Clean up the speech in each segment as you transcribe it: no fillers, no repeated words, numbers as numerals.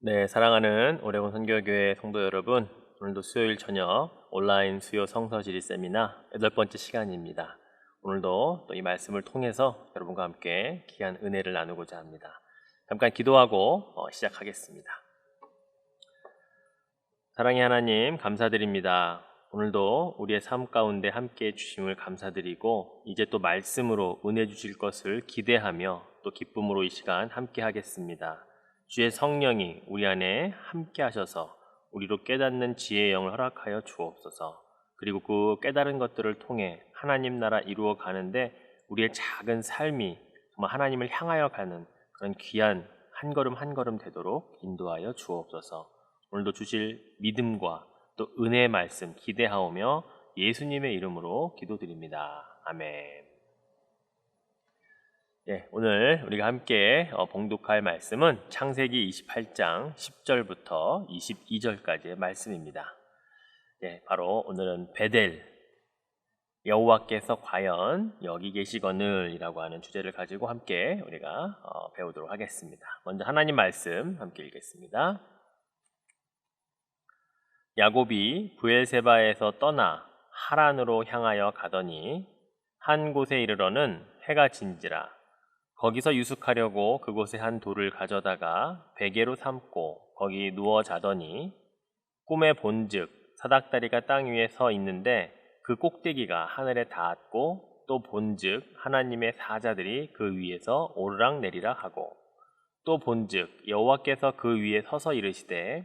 네, 사랑하는 오레곤 선교교회 성도 여러분, 오늘도 수요일 저녁 온라인 수요 성서지리 세미나 8번째 시간입니다. 오늘도 또 이 말씀을 통해서 여러분과 함께 귀한 은혜를 나누고자 합니다. 잠깐 기도하고 시작하겠습니다. 사랑의 하나님, 감사드립니다. 오늘도 우리의 삶 가운데 함께 해주심을 감사드리고 이제 또 말씀으로 은혜 주실 것을 기대하며 또 기쁨으로 이 시간 함께 하겠습니다. 주의 성령이 우리 안에 함께 하셔서 우리로 깨닫는 지혜의 영을 허락하여 주옵소서. 그리고 그 깨달은 것들을 통해 하나님 나라 이루어 가는데 우리의 작은 삶이 정말 하나님을 향하여 가는 그런 귀한 한 걸음 한 걸음 되도록 인도하여 주옵소서. 오늘도 주실 믿음과 또 은혜의 말씀 기대하오며 예수님의 이름으로 기도드립니다. 아멘. 네, 오늘 우리가 함께 봉독할 말씀은 창세기 28장 10절부터 22절까지의 말씀입니다. 네, 바로 오늘은 베델, 여호와께서 과연 여기 계시거늘 이라고 하는 주제를 가지고 함께 우리가 배우도록 하겠습니다. 먼저 하나님 말씀 함께 읽겠습니다. 야곱이 브엘세바에서 떠나 하란으로 향하여 가더니 한 곳에 이르러는 해가 진지라. 거기서 유숙하려고 그곳에 한 돌을 가져다가 베개로 삼고 거기 누워 자더니 꿈에 본즉 사닥다리가 땅 위에 서 있는데 그 꼭대기가 하늘에 닿았고 또 본즉 하나님의 사자들이 그 위에서 오르락내리락 하고 또 본즉 여호와께서 그 위에 서서 이르시되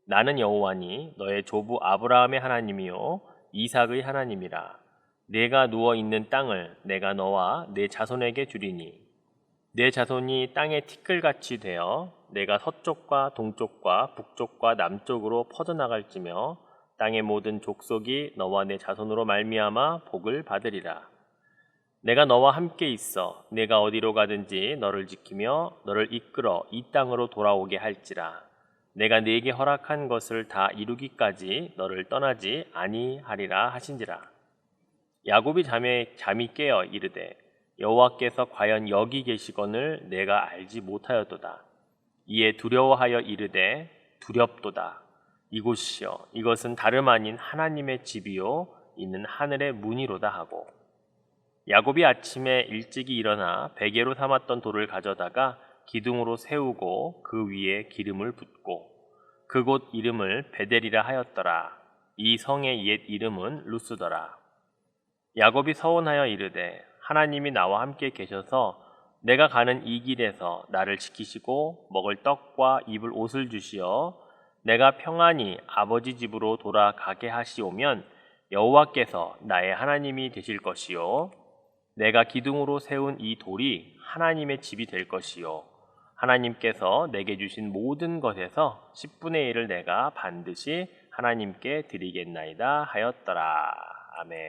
나는 여호와니 너의 조부 아브라함의 하나님이요 이삭의 하나님이라. 내가 누워 있는 땅을 내가 너와 내 자손에게 주리니 내 자손이 땅의 티끌같이 되어 내가 서쪽과 동쪽과 북쪽과 남쪽으로 퍼져나갈지며 땅의 모든 족속이 너와 내 자손으로 말미암아 복을 받으리라. 내가 너와 함께 있어 내가 어디로 가든지 너를 지키며 너를 이끌어 이 땅으로 돌아오게 할지라. 내가 네게 허락한 것을 다 이루기까지 너를 떠나지 아니하리라 하신지라. 야곱이 잠이 깨어 이르되 여호와께서 과연 여기 계시거늘 내가 알지 못하였도다. 이에 두려워하여 이르되 두렵도다. 이곳이여 이것은 다름 아닌 하나님의 집이요 이는 하늘의 문이로다 하고 야곱이 아침에 일찍이 일어나 베개로 삼았던 돌을 가져다가 기둥으로 세우고 그 위에 기름을 붓고 그곳 이름을 베델이라 하였더라. 이 성의 옛 이름은 루스더라. 야곱이 서원하여 이르되 하나님이 나와 함께 계셔서 내가 가는 이 길에서 나를 지키시고 먹을 떡과 입을 옷을 주시어 내가 평안히 아버지 집으로 돌아가게 하시오면 여호와께서 나의 하나님이 되실 것이요 내가 기둥으로 세운 이 돌이 하나님의 집이 될 것이요 하나님께서 내게 주신 모든 것에서 10분의 1을 내가 반드시 하나님께 드리겠나이다 하였더라. 아멘.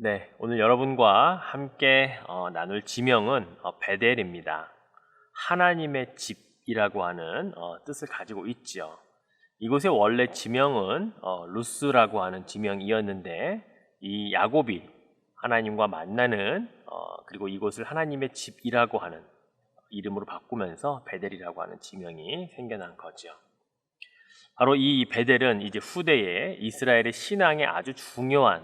네, 오늘 여러분과 함께 나눌 지명은 베델입니다. 하나님의 집이라고 하는 뜻을 가지고 있죠. 이곳의 원래 지명은 루스라고 하는 지명이었는데 이 야곱이 하나님과 만나는 그리고 이곳을 하나님의 집이라고 하는 이름으로 바꾸면서 베델이라고 하는 지명이 생겨난 거죠. 바로 이 베델은 이제 후대에 이스라엘의 신앙의 아주 중요한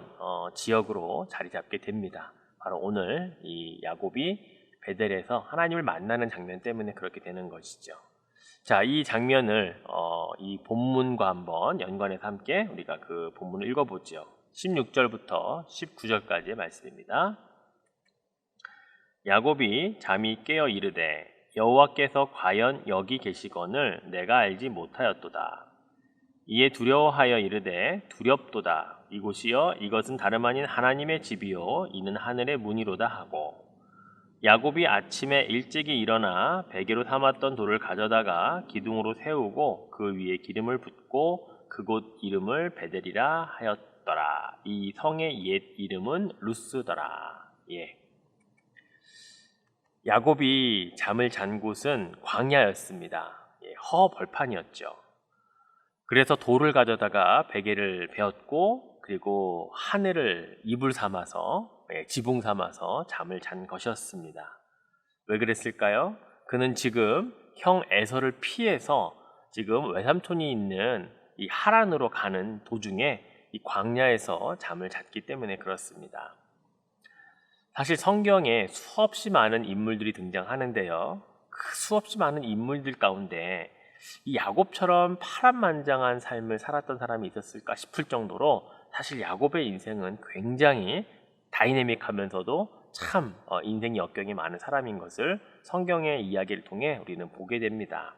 지역으로 자리 잡게 됩니다. 바로 오늘 이 야곱이 베델에서 하나님을 만나는 장면 때문에 그렇게 되는 것이죠. 자, 이 장면을 이 본문과 한번 연관해서 함께 우리가 그 본문을 읽어보죠. 16절부터 19절까지의 말씀입니다. 야곱이 잠이 깨어 이르되 여호와께서 과연 여기 계시거늘 내가 알지 못하였도다. 이에 두려워하여 이르되 두렵도다. 이곳이여 이것은 다름 아닌 하나님의 집이요 이는 하늘의 문이로다 하고 야곱이 아침에 일찍이 일어나 베개로 삼았던 돌을 가져다가 기둥으로 세우고 그 위에 기름을 붓고 그곳 이름을 베델이라 하였더라. 이 성의 옛 이름은 루스더라. 예. 야곱이 잠을 잔 곳은 광야였습니다. 예, 허벌판이었죠. 그래서 돌을 가져다가 베개를 베었고 그리고 하늘을 이불 삼아서 지붕 삼아서 잠을 잔 것이었습니다. 왜 그랬을까요? 그는 지금 형 에서를 피해서 지금 외삼촌이 있는 이 하란으로 가는 도중에 이 광야에서 잠을 잤기 때문에 그렇습니다. 사실 성경에 수없이 많은 인물들이 등장하는데요. 그 수없이 많은 인물들 가운데 이 야곱처럼 파란만장한 삶을 살았던 사람이 있었을까 싶을 정도로 사실 야곱의 인생은 굉장히 다이내믹하면서도 참 인생 역경이 많은 사람인 것을 성경의 이야기를 통해 우리는 보게 됩니다.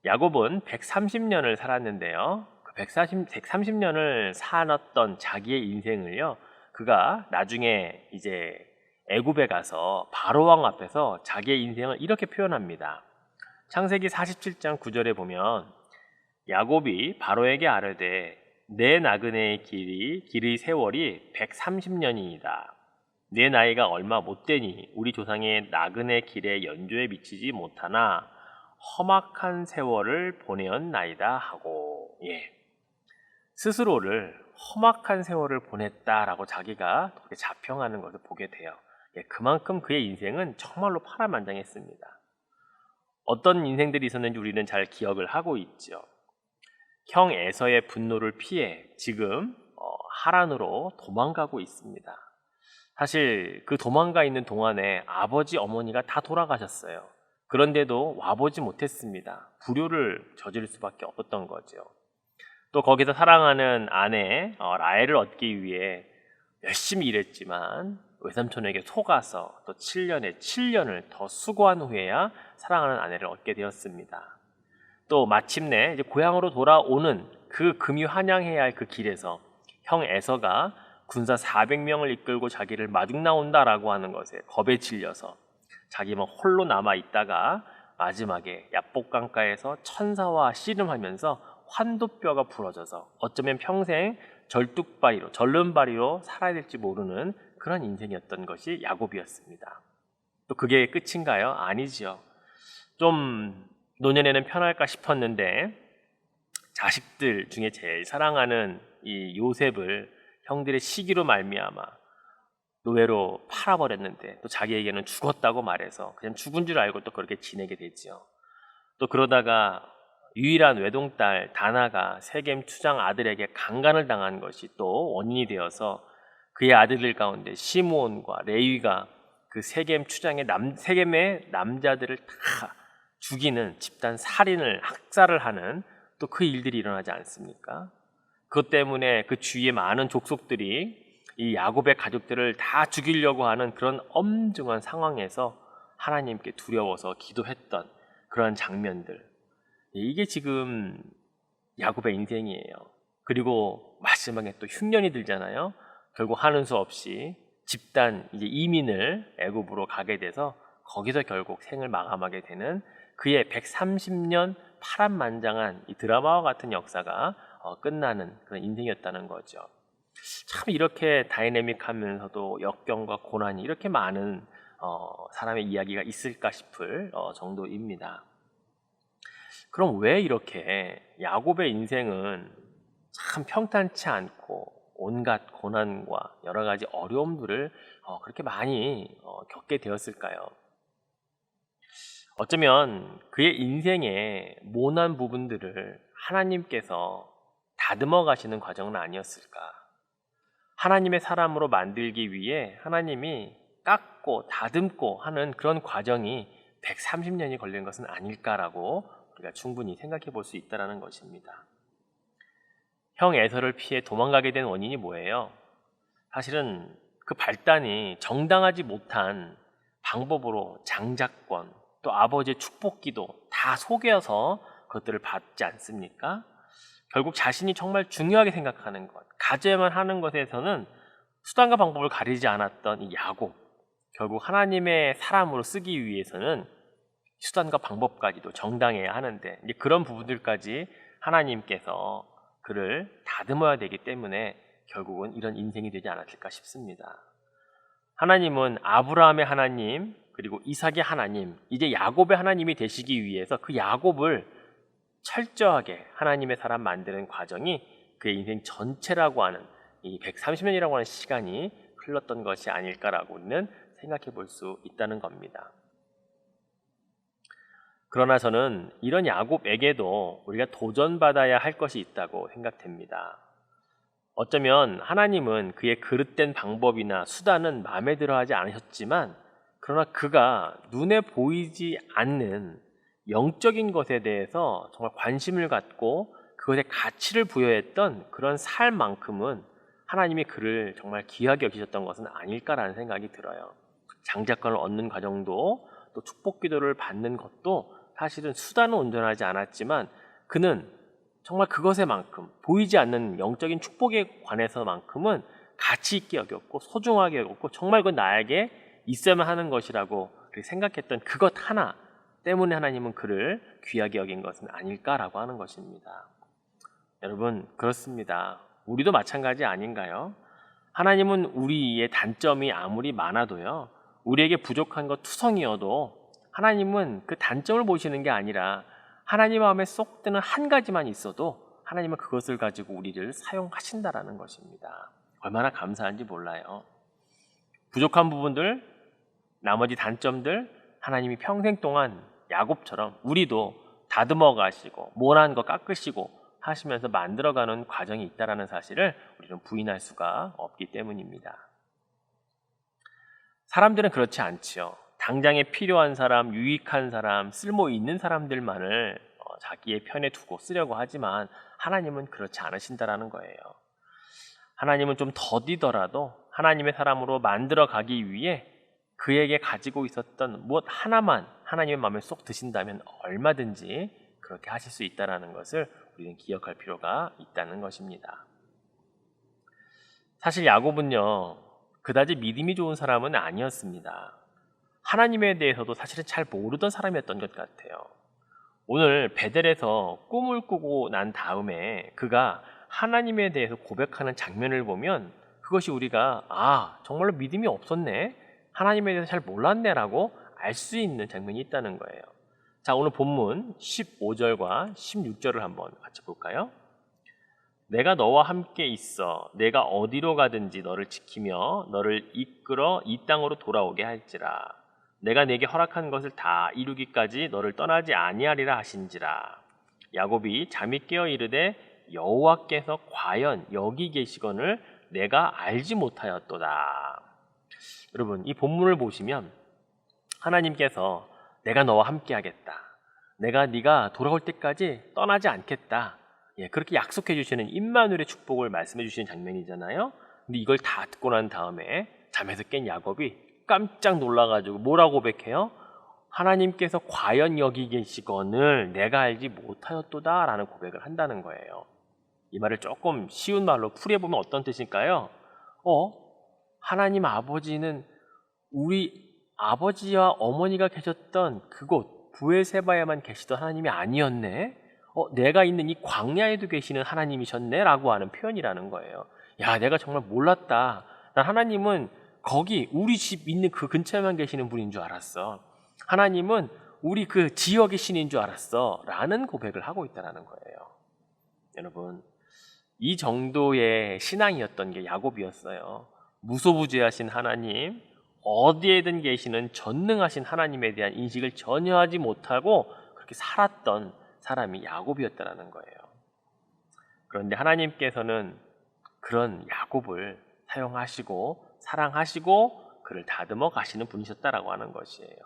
야곱은 130년을 살았는데요. 그 130년을 살았던 자기의 인생을요, 그가 나중에 이제 애굽에 가서 바로 왕 앞에서 자기의 인생을 이렇게 표현합니다. 창세기 47장 9절에 보면 야곱이 바로에게 아뢰되 내 나그네의 길의 세월이 130년이니이다. 내 나이가 얼마 못 되니 우리 조상의 나그네 길의 연조에 미치지 못하나 험악한 세월을 보내었나이다 하고, 스스로를 험악한 세월을 보냈다라고 자기가 그렇게 자평하는 것을 보게 돼요. 그만큼 그의 인생은 정말로 파란만장했습니다. 어떤 인생들이 있었는지 우리는 잘 기억을 하고 있죠. 형 에서의 분노를 피해 지금 하란으로 도망가고 있습니다. 사실 그 도망가 있는 동안에 아버지 어머니가 다 돌아가셨어요. 그런데도 와보지 못했습니다. 불효를 저지를 수밖에 없었던 거죠. 또 거기서 사랑하는 아내 라헬을 얻기 위해 열심히 일했지만 외삼촌에게 속아서 또 7년을 더 수고한 후에야 사랑하는 아내를 얻게 되었습니다. 또 마침내 이제 고향으로 돌아오는 그 금유 환양해야 할 그 길에서 형 에서가 군사 400명을 이끌고 자기를 마중 나온다라고 하는 것에 겁에 질려서 자기만 홀로 남아 있다가 마지막에 야복강가에서 천사와 씨름하면서 환도뼈가 부러져서 어쩌면 평생 절름발이로 살아야 될지 모르는 그런 인생이었던 것이 야곱이었습니다. 또 그게 끝인가요? 아니지요. 좀 노년에는 편할까 싶었는데 자식들 중에 제일 사랑하는 이 요셉을 형들의 시기로 말미암아 노예로 팔아버렸는데 또 자기에게는 죽었다고 말해서 그냥 죽은 줄 알고 또 그렇게 지내게 되지요. 또 그러다가 유일한 외동딸 다나가 세겜 추장 아들에게 강간을 당한 것이 또 원인이 되어서 그의 아들들 가운데 시므온과 레위가 그 세겜 추장의 세겜의 남자들을 다 죽이는 집단 살인을 학살을 하는 또 그 일들이 일어나지 않습니까? 그것 때문에 그 주위의 많은 족속들이 이 야곱의 가족들을 다 죽이려고 하는 그런 엄중한 상황에서 하나님께 두려워서 기도했던 그런 장면들, 이게 지금 야곱의 인생이에요. 그리고 마지막에 또 흉년이 들잖아요. 결국 하는 수 없이 집단 이제 이민을 애굽으로 가게 돼서 거기서 결국 생을 마감하게 되는 그의 130년 파란만장한 이 드라마와 같은 역사가 끝나는 그런 인생이었다는 거죠. 참 이렇게 다이내믹하면서도 역경과 고난이 이렇게 많은 사람의 이야기가 있을까 싶을 정도입니다. 그럼 왜 이렇게 야곱의 인생은 참 평탄치 않고 온갖 고난과 여러 가지 어려움들을 그렇게 많이 겪게 되었을까요? 어쩌면 그의 인생의 모난 부분들을 하나님께서 다듬어 가시는 과정은 아니었을까? 하나님의 사람으로 만들기 위해 하나님이 깎고 다듬고 하는 그런 과정이 130년이 걸린 것은 아닐까라고 우리가 충분히 생각해 볼 수 있다는 것입니다. 형 에서를 피해 도망가게 된 원인이 뭐예요? 사실은 그 발단이 정당하지 못한 방법으로 장자권 또 아버지의 축복기도 다 속여서 그것들을 받지 않습니까? 결국 자신이 정말 중요하게 생각하는 것, 가져야만 하는 것에서는 수단과 방법을 가리지 않았던 이 야곱, 결국 하나님의 사람으로 쓰기 위해서는 수단과 방법까지도 정당해야 하는데 이제 그런 부분들까지 하나님께서 그를 다듬어야 되기 때문에 결국은 이런 인생이 되지 않았을까 싶습니다. 하나님은 아브라함의 하나님 그리고 이삭의 하나님, 이제 야곱의 하나님이 되시기 위해서 그 야곱을 철저하게 하나님의 사람 만드는 과정이 그의 인생 전체라고 하는 이 130년이라고 하는 시간이 흘렀던 것이 아닐까라고 우리는 생각해 볼 수 있다는 겁니다. 그러나 저는 이런 야곱에게도 우리가 도전받아야 할 것이 있다고 생각됩니다. 어쩌면 하나님은 그의 그릇된 방법이나 수단은 마음에 들어 하지 않으셨지만, 그러나 그가 눈에 보이지 않는 영적인 것에 대해서 정말 관심을 갖고 그것에 가치를 부여했던 그런 삶만큼은 하나님이 그를 정말 귀하게 여기셨던 것은 아닐까라는 생각이 들어요. 장자권을 얻는 과정도, 또 축복 기도를 받는 것도 사실은 수단은 온전하지 않았지만, 그는 정말 그것에만큼, 보이지 않는 영적인 축복에 관해서만큼은 가치 있게 여겼고 소중하게 여겼고, 정말 그건 나에게 있어야만 하는 것이라고 생각했던 그것 하나 때문에 하나님은 그를 귀하게 여긴 것은 아닐까라고 하는 것입니다. 여러분, 그렇습니다. 우리도 마찬가지 아닌가요? 하나님은 우리의 단점이 아무리 많아도요, 우리에게 부족한 것 투성이어도 하나님은 그 단점을 보시는 게 아니라 하나님 마음에 쏙 드는 한 가지만 있어도 하나님은 그것을 가지고 우리를 사용하신다라는 것입니다. 얼마나 감사한지 몰라요. 부족한 부분들, 나머지 단점들, 하나님이 평생 동안 야곱처럼 우리도 다듬어 가시고 모난 거 깎으시고 하시면서 만들어가는 과정이 있다는 사실을 우리는 부인할 수가 없기 때문입니다. 사람들은 그렇지 않지요. 당장에 필요한 사람, 유익한 사람, 쓸모 있는 사람들만을 자기의 편에 두고 쓰려고 하지만 하나님은 그렇지 않으신다라는 거예요. 하나님은 좀 더디더라도 하나님의 사람으로 만들어 가기 위해 그에게 가지고 있었던 무엇 하나만 하나님의 마음에 쏙 드신다면 얼마든지 그렇게 하실 수 있다는 것을 우리는 기억할 필요가 있다는 것입니다. 사실 야곱은요, 그다지 믿음이 좋은 사람은 아니었습니다. 하나님에 대해서도 사실은 잘 모르던 사람이었던 것 같아요. 오늘 베델에서 꿈을 꾸고 난 다음에 그가 하나님에 대해서 고백하는 장면을 보면 그것이 우리가 정말로 믿음이 없었네, 하나님에 대해서 잘 몰랐네 라고 알 수 있는 장면이 있다는 거예요. 자, 오늘 본문 15절과 16절을 한번 같이 볼까요? 내가 너와 함께 있어 내가 어디로 가든지 너를 지키며 너를 이끌어 이 땅으로 돌아오게 할지라. 내가 내게 허락한 것을 다 이루기까지 너를 떠나지 아니하리라 하신지라. 야곱이 잠이 깨어 이르되 여호와께서 과연 여기 계시거늘 내가 알지 못하였도다. 여러분, 이 본문을 보시면 하나님께서 내가 너와 함께 하겠다, 내가 네가 돌아올 때까지 떠나지 않겠다, 그렇게 약속해 주시는 임마누엘의 축복을 말씀해 주시는 장면이잖아요. 근데 이걸 다 듣고 난 다음에 잠에서 깬 야곱이 깜짝 놀라가지고 뭐라고 고백해요? 하나님께서 과연 여기 계시거늘 내가 알지 못하였도다 라는 고백을 한다는 거예요. 이 말을 조금 쉬운 말로 풀이해보면 어떤 뜻일까요? 하나님 아버지는 우리 아버지와 어머니가 계셨던 그곳 브엘세바에만 계시던 하나님이 아니었네? 내가 있는 이 광야에도 계시는 하나님이셨네? 라고 하는 표현이라는 거예요. 야, 내가 정말 몰랐다. 난 하나님은 거기 우리 집 있는 그 근처에만 계시는 분인 줄 알았어. 하나님은 우리 그 지역의 신인 줄 알았어. 라는 고백을 하고 있다는 거예요. 여러분, 이 정도의 신앙이었던 게 야곱이었어요. 무소부재하신 하나님, 어디에든 계시는 전능하신 하나님에 대한 인식을 전혀 하지 못하고 그렇게 살았던 사람이 야곱이었다는 거예요. 그런데 하나님께서는 그런 야곱을 사용하시고 사랑하시고 그를 다듬어 가시는 분이셨다라고 하는 것이에요.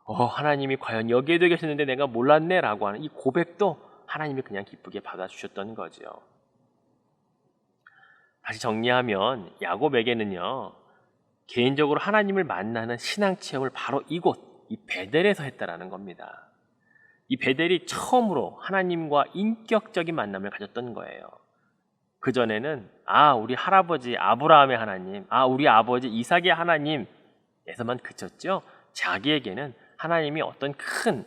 하나님이 과연 여기에도 계셨는데 내가 몰랐네 라고 하는 이 고백도 하나님이 그냥 기쁘게 받아주셨던 거죠. 다시 정리하면 야곱에게는요, 개인적으로 하나님을 만나는 신앙 체험을 바로 이곳, 이 베델에서 했다라는 겁니다. 이 베델이 처음으로 하나님과 인격적인 만남을 가졌던 거예요. 그전에는 우리 할아버지 아브라함의 하나님, 우리 아버지 이삭의 하나님에서만 그쳤죠. 자기에게는 하나님이 어떤 큰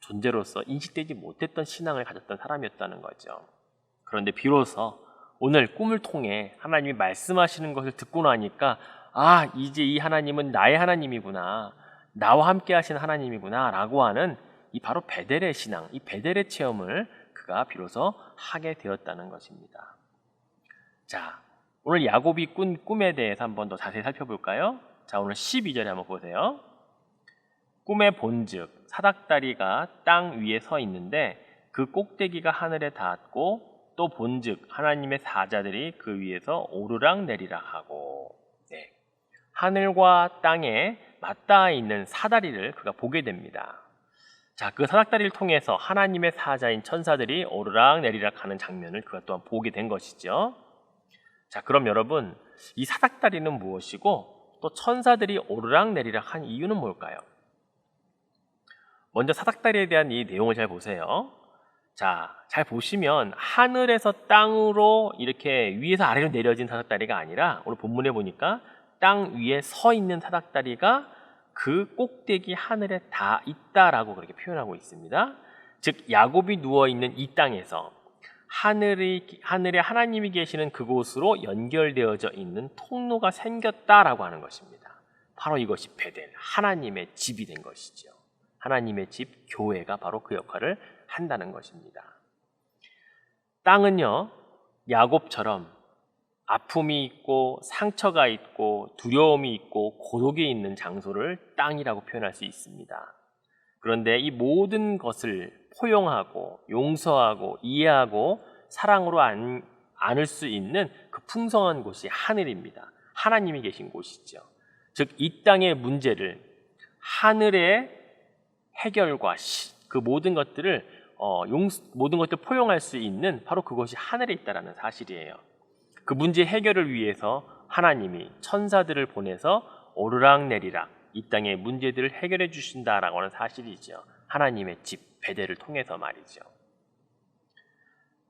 존재로서 인식되지 못했던 신앙을 가졌던 사람이었다는 거죠. 그런데 비로소 오늘 꿈을 통해 하나님이 말씀하시는 것을 듣고 나니까 이제 이 하나님은 나의 하나님이구나, 나와 함께 하시는 하나님이구나 라고 하는 이 바로 베델의 신앙, 이 베델의 체험을 그가 비로소 하게 되었다는 것입니다. 자, 오늘 야곱이 꾼 꿈에 대해서 한번 더 자세히 살펴볼까요? 자, 오늘 12절에 한번 보세요. 꿈의 본즉 사닥다리가 땅 위에 서 있는데 그 꼭대기가 하늘에 닿았고 또 본즉 하나님의 사자들이 그 위에서 오르락 내리락 하고 네. 하늘과 땅에 맞닿아 있는 사다리를 그가 보게 됩니다. 자, 그 사닥다리를 통해서 하나님의 사자인 천사들이 오르락 내리락 하는 장면을 그가 또한 보게 된 것이죠. 자, 그럼 여러분, 이 사닥다리는 무엇이고 또 천사들이 오르락 내리락 한 이유는 뭘까요? 먼저 사닥다리에 대한 이 내용을 잘 보세요. 자, 잘 보시면 하늘에서 땅으로 이렇게 위에서 아래로 내려진 사닥다리가 아니라 오늘 본문에 보니까 땅 위에 서 있는 사닥다리가 그 꼭대기 하늘에 닿아 있다라고 그렇게 표현하고 있습니다. 즉 야곱이 누워있는 이 땅에서 하늘에 하나님이 계시는 그곳으로 연결되어져 있는 통로가 생겼다라고 하는 것입니다. 바로 이것이 베델, 하나님의 집이 된 것이죠. 하나님의 집, 교회가 바로 그 역할을 한다는 것입니다. 땅은요, 야곱처럼 아픔이 있고 상처가 있고 두려움이 있고 고독이 있는 장소를 땅이라고 표현할 수 있습니다. 그런데 이 모든 것을 포용하고 용서하고 이해하고 사랑으로 안을 수 있는 그 풍성한 곳이 하늘입니다. 하나님이 계신 곳이죠. 즉 이 땅의 문제를 하늘의 해결과 그 모든 것들을 모든 것들을 포용할 수 있는 바로 그것이 하늘에 있다는 사실이에요. 그 문제 해결을 위해서 하나님이 천사들을 보내서 오르락내리락 이 땅의 문제들을 해결해 주신다라고 하는 사실이죠. 하나님의 집 베델을 통해서 말이죠.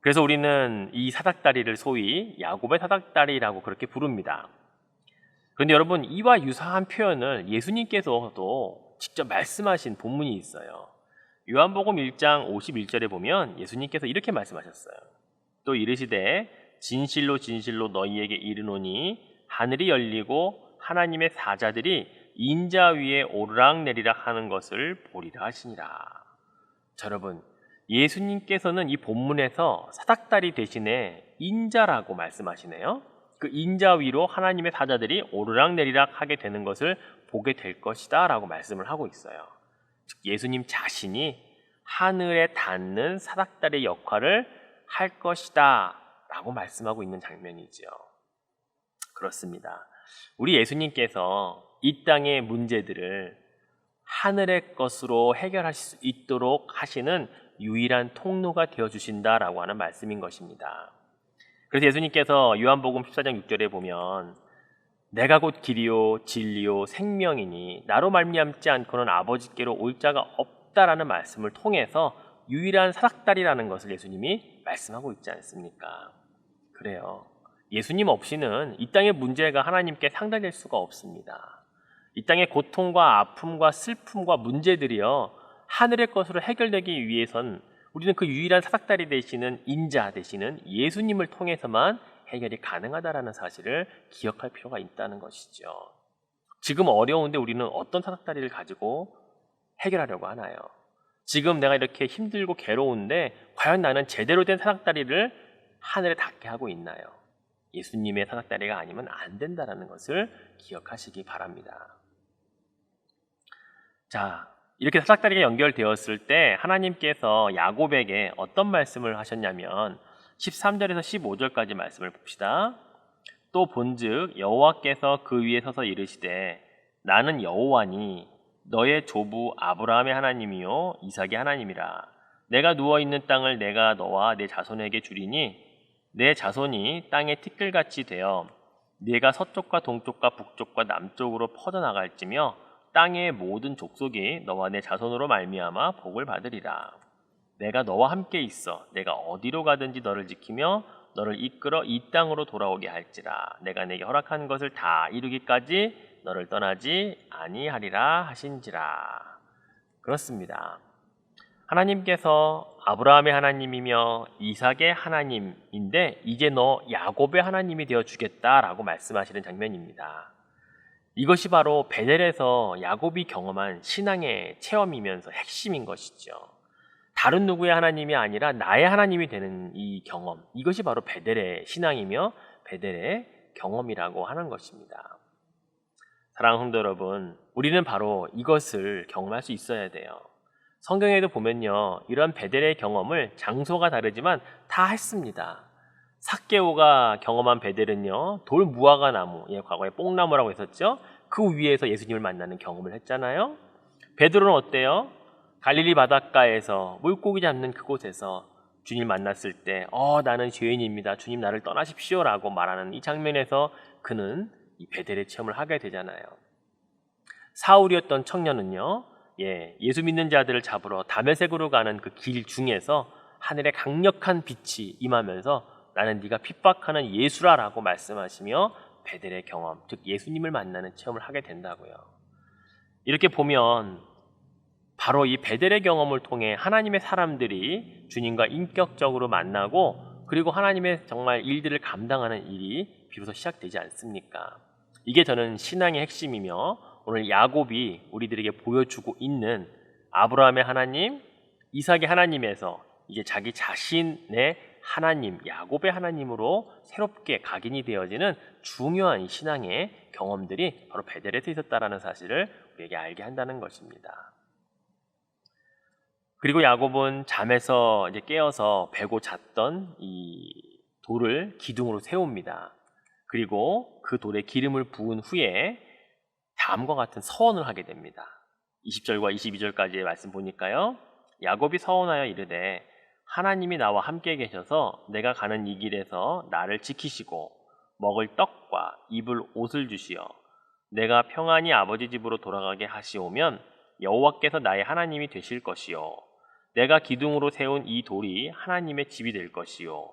그래서 우리는 이 사닥다리를 소위 야곱의 사닥다리라고 그렇게 부릅니다. 그런데 여러분, 이와 유사한 표현을 예수님께서도 직접 말씀하신 본문이 있어요. 요한복음 1장 51절에 보면 예수님께서 이렇게 말씀하셨어요. 또 이르시되 진실로 진실로 너희에게 이르노니 하늘이 열리고 하나님의 사자들이 인자 위에 오르락내리락 하는 것을 보리라 하시니라. 자, 여러분, 예수님께서는 이 본문에서 사닥다리 대신에 인자라고 말씀하시네요. 그 인자 위로 하나님의 사자들이 오르락내리락 하게 되는 것을 보게 될 것이다 라고 말씀을 하고 있어요. 즉 예수님 자신이 하늘에 닿는 사닥다리 역할을 할 것이다 라고 말씀하고 있는 장면이죠. 그렇습니다. 우리 예수님께서 이 땅의 문제들을 하늘의 것으로 해결할 수 있도록 하시는 유일한 통로가 되어주신다라고 하는 말씀인 것입니다. 그래서 예수님께서 요한복음 14장 6절에 보면 내가 곧 길이요 진리요 생명이니 나로 말미암지 않고는 아버지께로 올 자가 없다라는 말씀을 통해서 유일한 사닥다리라는 것을 예수님이 말씀하고 있지 않습니까? 그래요. 예수님 없이는 이 땅의 문제가 하나님께 상달될 수가 없습니다. 이 땅의 고통과 아픔과 슬픔과 문제들이요 하늘의 것으로 해결되기 위해선 우리는 그 유일한 사닥다리 되시는 인자 되시는 예수님을 통해서만 해결이 가능하다라는 사실을 기억할 필요가 있다는 것이죠. 지금 어려운데 우리는 어떤 사닥다리를 가지고 해결하려고 하나요? 지금 내가 이렇게 힘들고 괴로운데 과연 나는 제대로 된 사닥다리를 하늘에 닿게 하고 있나요? 예수님의 사닥다리가 아니면 안 된다는 것을 기억하시기 바랍니다. 자, 이렇게 사닥다리가 연결되었을 때 하나님께서 야곱에게 어떤 말씀을 하셨냐면 13절에서 15절까지 말씀을 봅시다. 또 본즉 여호와께서 그 위에 서서 이르시되 나는 여호와니 너의 조부 아브라함의 하나님이요 이삭의 하나님이라. 내가 누워있는 땅을 내가 너와 내 자손에게 주리니 내 자손이 땅의 티끌같이 되어 네가 서쪽과 동쪽과 북쪽과 남쪽으로 퍼져나갈지며 땅의 모든 족속이 너와 내 자손으로 말미암아 복을 받으리라. 내가 너와 함께 있어 내가 어디로 가든지 너를 지키며 너를 이끌어 이 땅으로 돌아오게 할지라. 내가 내게 허락한 것을 다 이루기까지 너를 떠나지 아니하리라 하신지라. 그렇습니다. 하나님께서 아브라함의 하나님이며 이삭의 하나님인데 이제 너 야곱의 하나님이 되어주겠다라고 말씀하시는 장면입니다. 이것이 바로 베델에서 야곱이 경험한 신앙의 체험이면서 핵심인 것이죠. 다른 누구의 하나님이 아니라 나의 하나님이 되는 이 경험, 이것이 바로 베델의 신앙이며 베델의 경험이라고 하는 것입니다. 사랑하는 성도 여러분, 우리는 바로 이것을 경험할 수 있어야 돼요. 성경에도 보면요, 이런 베델의 경험을 장소가 다르지만 다 했습니다. 삭개오가 경험한 베델은요, 돌 무화과 나무, 과거에 뽕나무라고 했었죠. 그 위에서 예수님을 만나는 경험을 했잖아요. 베드로는 어때요? 갈릴리 바닷가에서 물고기 잡는 그곳에서 주님 만났을 때 나는 죄인입니다. 주님 나를 떠나십시오 라고 말하는 이 장면에서 그는 이 베델의 체험을 하게 되잖아요. 사울이었던 청년은요, 예수 믿는 자들을 잡으러 다메섹으로 가는 그 길 중에서 하늘의 강력한 빛이 임하면서 나는 네가 핍박하는 예수라라고 말씀하시며 베델의 경험, 즉 예수님을 만나는 체험을 하게 된다고요. 이렇게 보면 바로 이 베델의 경험을 통해 하나님의 사람들이 주님과 인격적으로 만나고 그리고 하나님의 정말 일들을 감당하는 일이 비로소 시작되지 않습니까? 이게 저는 신앙의 핵심이며 오늘 야곱이 우리들에게 보여주고 있는 아브라함의 하나님, 이삭의 하나님에서 이제 자기 자신의 하나님, 야곱의 하나님으로 새롭게 각인이 되어지는 중요한 신앙의 경험들이 바로 베델에서 있었다는 사실을 우리에게 알게 한다는 것입니다. 그리고 야곱은 잠에서 이제 깨어서 베고 잤던 이 돌을 기둥으로 세웁니다. 그리고 그 돌에 기름을 부은 후에 다음과 같은 서원을 하게 됩니다. 20절과 22절까지의 말씀 보니까요. 야곱이 서원하여 이르되 하나님이 나와 함께 계셔서 내가 가는 이 길에서 나를 지키시고 먹을 떡과 입을 옷을 주시어 내가 평안히 아버지 집으로 돌아가게 하시오면 여호와께서 나의 하나님이 되실 것이요 내가 기둥으로 세운 이 돌이 하나님의 집이 될 것이요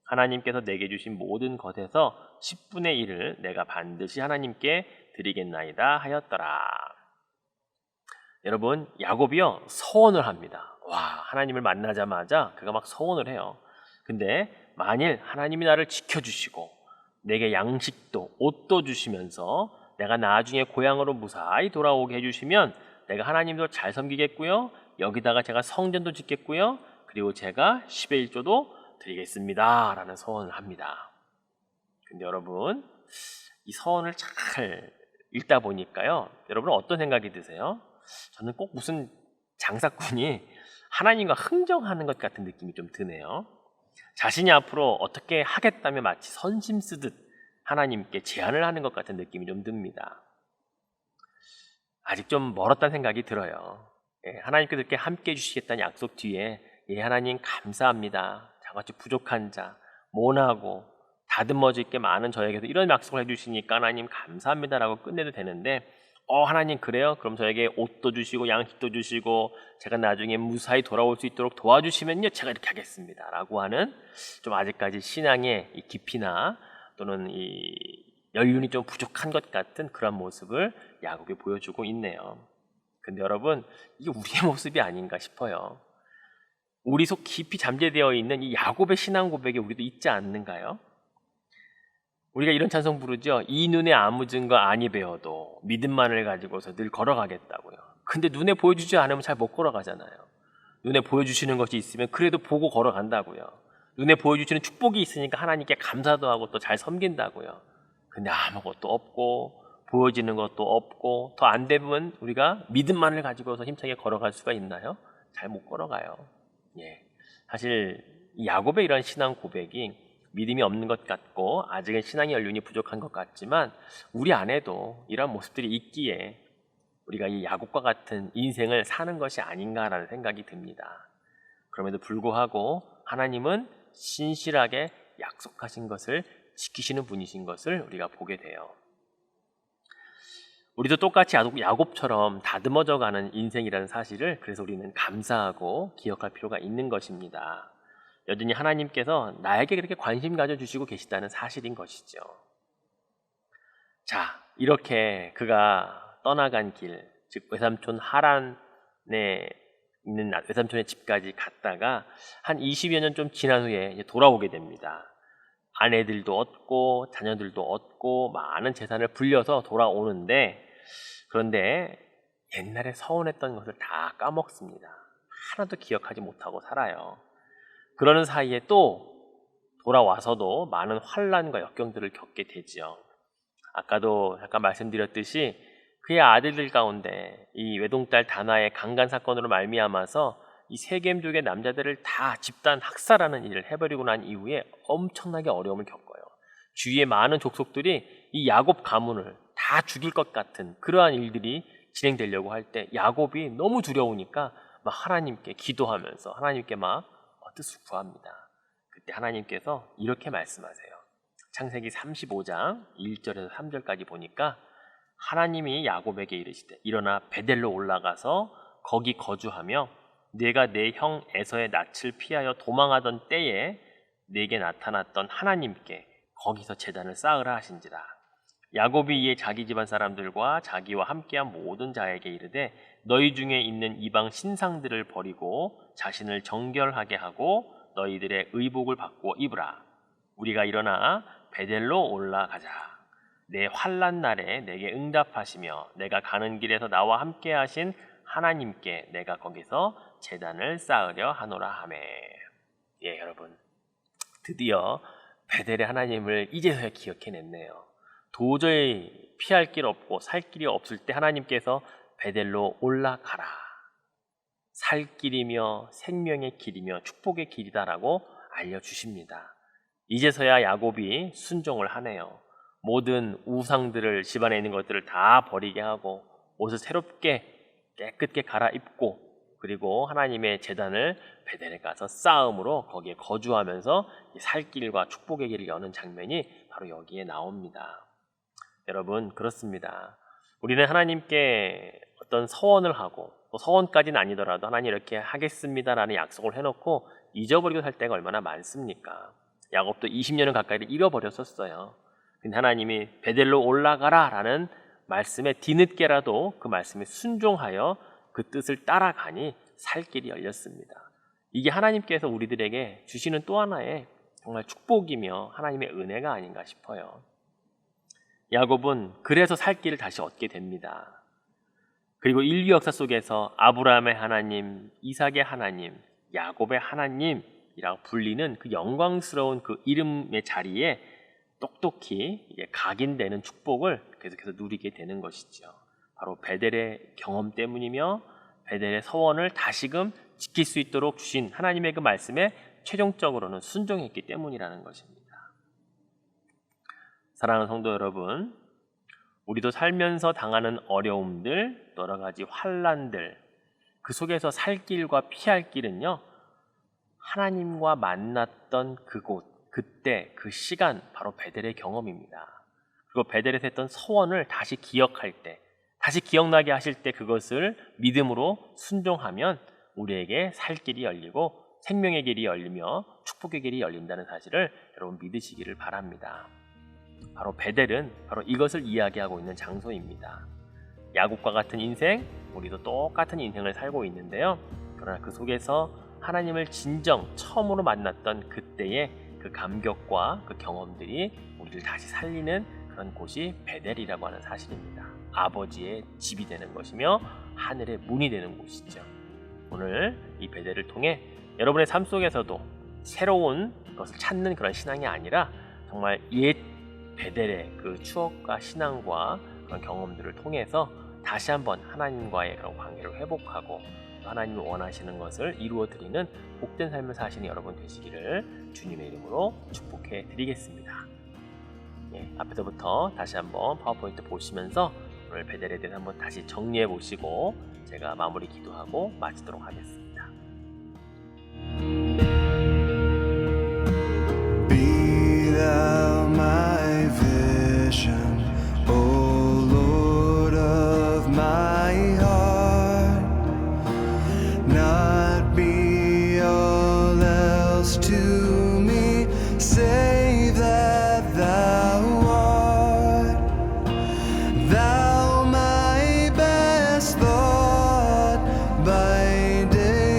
하나님께서 내게 주신 모든 것에서 10분의 1을 내가 반드시 하나님께 드리겠나이다 하였더라. 여러분, 야곱이요 서원을 합니다. 와, 하나님을 만나자마자 그가 막 서원을 해요. 근데 만일 하나님이 나를 지켜주시고 내게 양식도 옷도 주시면서 내가 나중에 고향으로 무사히 돌아오게 해주시면 내가 하나님도 잘 섬기겠고요. 여기다가 제가 성전도 짓겠고요. 그리고 제가 10의 1조도 드리겠습니다 라는 서원을 합니다. 근데 여러분, 이 서원을 잘 읽다 보니까요, 여러분은 어떤 생각이 드세요? 저는 꼭 무슨 장사꾼이 하나님과 흥정하는 것 같은 느낌이 좀 드네요. 자신이 앞으로 어떻게 하겠다며 마치 선심 쓰듯 하나님께 제안을 하는 것 같은 느낌이 좀 듭니다. 아직 좀 멀었다는 생각이 들어요. 하나님께서 이렇게 함께 해주시겠다는 약속 뒤에 하나님 감사합니다. 저같이 부족한 자, 모나고 다듬어져 있게 많은 저에게도 이런 약속을 해주시니까 하나님 감사합니다라고 끝내도 되는데 하나님 그래요? 그럼 저에게 옷도 주시고 양식도 주시고 제가 나중에 무사히 돌아올 수 있도록 도와주시면요 제가 이렇게 하겠습니다 라고 하는 좀 아직까지 신앙의 이 깊이나 또는 이 연륜이 좀 부족한 것 같은 그런 모습을 야곱이 보여주고 있네요. 근데 여러분, 이게 우리의 모습이 아닌가 싶어요. 우리 속 깊이 잠재되어 있는 이 야곱의 신앙 고백에 우리도 있지 않는가요? 우리가 이런 찬송 부르죠. 이 눈에 아무 증거 아니 배워도 믿음만을 가지고서 늘 걸어가겠다고요. 근데 눈에 보여주지 않으면 잘 못 걸어가잖아요. 눈에 보여주시는 것이 있으면 그래도 보고 걸어간다고요. 눈에 보여주시는 축복이 있으니까 하나님께 감사도 하고 또 잘 섬긴다고요. 근데 아무것도 없고 보여지는 것도 없고 더 안 되면 우리가 믿음만을 가지고서 힘차게 걸어갈 수가 있나요? 잘 못 걸어가요. 사실 야곱의 이런 신앙 고백이 믿음이 없는 것 같고 아직은 신앙의 연륜이 부족한 것 같지만 우리 안에도 이런 모습들이 있기에 우리가 이 야곱과 같은 인생을 사는 것이 아닌가라는 생각이 듭니다. 그럼에도 불구하고 하나님은 신실하게 약속하신 것을 지키시는 분이신 것을 우리가 보게 돼요. 우리도 똑같이 야곱처럼 다듬어져 가는 인생이라는 사실을 그래서 우리는 감사하고 기억할 필요가 있는 것입니다. 여전히 하나님께서 나에게 그렇게 관심 가져주시고 계시다는 사실인 것이죠. 자, 이렇게 그가 떠나간 길, 즉 외삼촌 하란에 있는 외삼촌의 집까지 갔다가 한 20여 년 좀 지난 후에 이제 돌아오게 됩니다. 아내들도 얻고 자녀들도 얻고 많은 재산을 불려서 돌아오는데 그런데 옛날에 서운했던 것을 다 까먹습니다. 하나도 기억하지 못하고 살아요. 그러는 사이에 또 돌아와서도 많은 환난과 역경들을 겪게 되지요. 아까도 잠깐 말씀드렸듯이 그의 아들들 가운데 이 외동딸 다나의 강간 사건으로 말미암아서 이 세겜족의 남자들을 다 집단 학살하는 일을 해버리고 난 이후에 엄청나게 어려움을 겪어요. 주위의 많은 족속들이 이 야곱 가문을 다 죽일 것 같은 그러한 일들이 진행되려고 할 때 야곱이 너무 두려우니까 막 하나님께 기도하면서 하나님께 막 뜻을 구합니다. 그때 하나님께서 이렇게 말씀하세요. 창세기 35장 1절에서 3절까지 보니까 하나님이 야곱에게 이르시되 일어나 베델로 올라가서 거기 거주하며 내가 내 형 에서의 낯을 피하여 도망하던 때에 내게 나타났던 하나님께 거기서 제단을 쌓으라 하신지라. 야곱이 이에 자기 집안 사람들과 자기와 함께한 모든 자에게 이르되 너희 중에 있는 이방 신상들을 버리고 자신을 정결하게 하고 너희들의 의복을 바꾸어 입으라. 우리가 일어나 베델로 올라가자. 내 환난 날에 내게 응답하시며 내가 가는 길에서 나와 함께 하신 하나님께 내가 거기서 제단을 쌓으려 하노라 하매. 예, 여러분, 드디어 베델의 하나님을 이제서야 기억해냈네요. 도저히 피할 길 없고 살 길이 없을 때 하나님께서 베델로 올라가라. 살 길이며 생명의 길이며 축복의 길이다라고 알려주십니다. 이제서야 야곱이 순종을 하네요. 모든 우상들을 집안에 있는 것들을 다 버리게 하고 옷을 새롭게 깨끗게 갈아입고 그리고 하나님의 제단을 베델에 가서 쌓음으로 거기에 거주하면서 살 길과 축복의 길을 여는 장면이 바로 여기에 나옵니다. 여러분, 그렇습니다. 우리는 하나님께 어떤 서원을 하고 또 서원까지는 아니더라도 하나님 이렇게 하겠습니다라는 약속을 해놓고 잊어버리고 살 때가 얼마나 많습니까? 야곱도 20년을 가까이를 잃어버렸었어요. 근데 하나님이 베델로 올라가라 라는 말씀에 뒤늦게라도 그 말씀에 순종하여 그 뜻을 따라가니 살 길이 열렸습니다. 이게 하나님께서 우리들에게 주시는 또 하나의 정말 축복이며 하나님의 은혜가 아닌가 싶어요. 야곱은 그래서 살 길을 다시 얻게 됩니다. 그리고 인류 역사 속에서 아브라함의 하나님, 이삭의 하나님, 야곱의 하나님이라고 불리는 그 영광스러운 그 이름의 자리에 똑똑히 각인되는 축복을 계속해서 누리게 되는 것이죠. 바로 베델의 경험 때문이며 베델의 서원을 다시금 지킬 수 있도록 주신 하나님의 그 말씀에 최종적으로는 순종했기 때문이라는 것입니다. 사랑하는 성도 여러분, 우리도 살면서 당하는 어려움들, 여러 가지 환난들, 그 속에서 살 길과 피할 길은요, 하나님과 만났던 그곳, 그때, 그 시간, 바로 베델의 경험입니다. 그리고 베델에서 했던 서원을 다시 기억할 때, 다시 기억나게 하실 때 그것을 믿음으로 순종하면 우리에게 살 길이 열리고 생명의 길이 열리며 축복의 길이 열린다는 사실을 여러분 믿으시기를 바랍니다. 바로 베델은 바로 이것을 이야기하고 있는 장소입니다. 야곱과 같은 인생, 우리도 똑같은 인생을 살고 있는데요. 그러나 그 속에서 하나님을 진정 처음으로 만났던 그때의 그 감격과 그 경험들이 우리를 다시 살리는 그런 곳이 베델이라고 하는 사실입니다. 아버지의 집이 되는 것이며 하늘의 문이 되는 곳이죠. 오늘 이 베델을 통해 여러분의 삶 속에서도 새로운 것을 찾는 그런 신앙이 아니라 정말 옛 베델의 그 추억과 신앙과 그런 경험들을 통해서 다시 한번 하나님과의 그런 관계를 회복하고 하나님이 원하시는 것을 이루어 드리는 복된 삶을 사시는 여러분 되시기를 주님의 이름으로 축복해 드리겠습니다. 앞에서부터 다시 한번 파워포인트 보시면서 오늘 베델에 대해서 한번 다시 정리해 보시고 제가 마무리 기도하고 마치도록 하겠습니다. Be thou my vision, O Lord of my heart, not be all else to me, save that thou art, thou my best thought by day.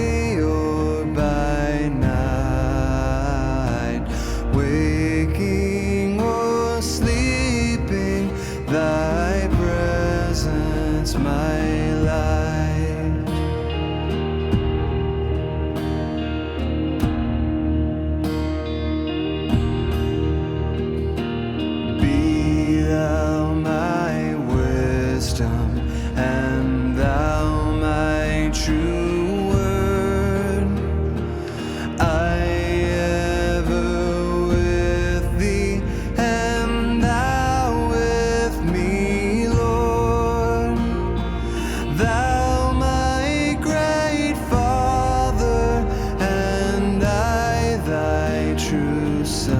Thou my great Father, and I thy true Son.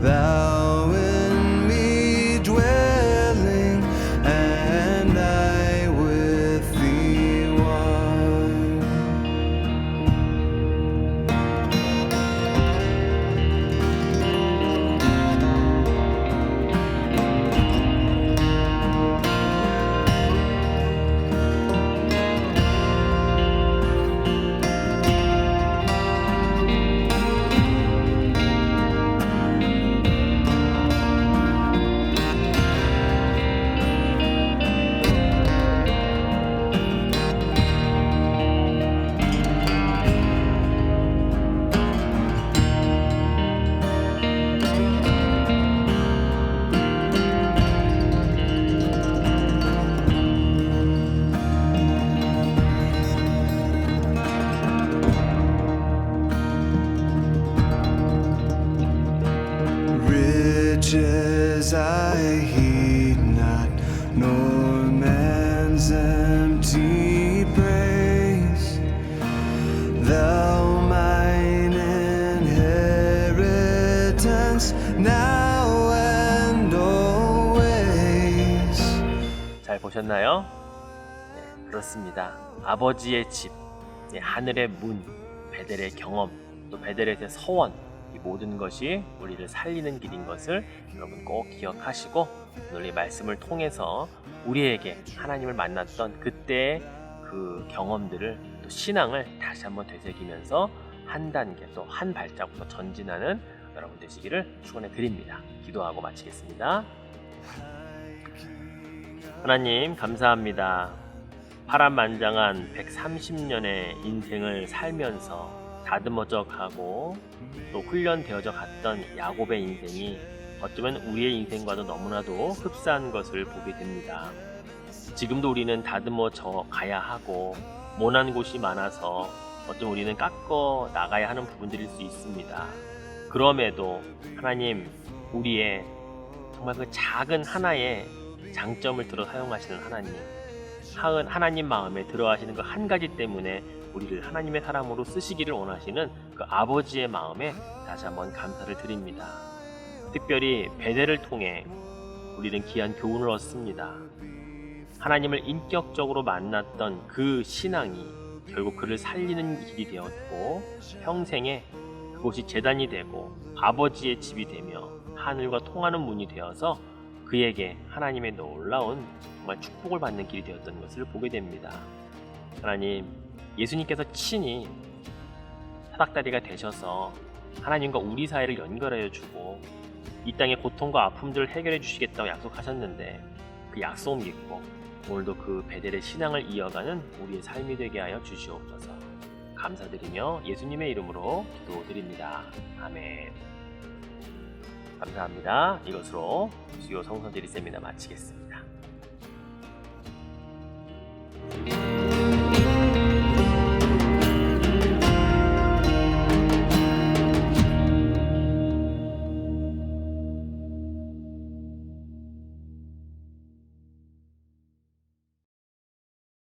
Thou in me dwelling, and I with thee one. Riches I heed not, nor man's empty praise. Thou mine inheritance, now and always. 잘 보셨나요? 네, 그렇습니다. 아버지의 집, 하늘의 문, 베델의 경험, 또 베델의 서원, 이 모든 것이 우리를 살리는 길인 것을 여러분 꼭 기억하시고 오늘 이 말씀을 통해서 우리에게 하나님을 만났던 그때의 그 경험들을 또 신앙을 다시 한번 되새기면서 한 단계 또 한 발자국 더 전진하는 여러분 되시기를 축원해 드립니다. 기도하고 마치겠습니다. 하나님 감사합니다. 파란만장한 130년의 인생을 살면서 다듬어져 가고 또 훈련되어져 갔던 야곱의 인생이 어쩌면 우리의 인생과도 너무나도 흡사한 것을 보게 됩니다. 지금도 우리는 다듬어져 가야 하고 모난 곳이 많아서 어쩌면 우리는 깎어 나가야 하는 부분들일 수 있습니다. 그럼에도 하나님 우리의 정말 그 작은 하나의 장점을 들어 사용하시는 하나님 마음에 들어하시는 그 한 가지 때문에 우리를 하나님의 사람으로 쓰시기를 원하시는 그 아버지의 마음에 다시 한번 감사를 드립니다. 특별히 베델을 통해 우리는 귀한 교훈을 얻습니다. 하나님을 인격적으로 만났던 그 신앙이 결국 그를 살리는 길이 되었고 평생에 그곳이 제단이 되고 아버지의 집이 되며 하늘과 통하는 문이 되어서 그에게 하나님의 놀라운 정말 축복을 받는 길이 되었던 것을 보게 됩니다. 하나님, 예수님께서 친히 사닥다리가 되셔서 하나님과 우리 사이를 연결하여 주고 이 땅의 고통과 아픔들을 해결해 주시겠다고 약속하셨는데 그 약속 믿고 오늘도 그 베델의 신앙을 이어가는 우리의 삶이 되게 하여 주시옵소서. 감사드리며 예수님의 이름으로 기도드립니다. 아멘. 감사합니다. 이것으로 주요 성선 드리 세미나 마치겠습니다.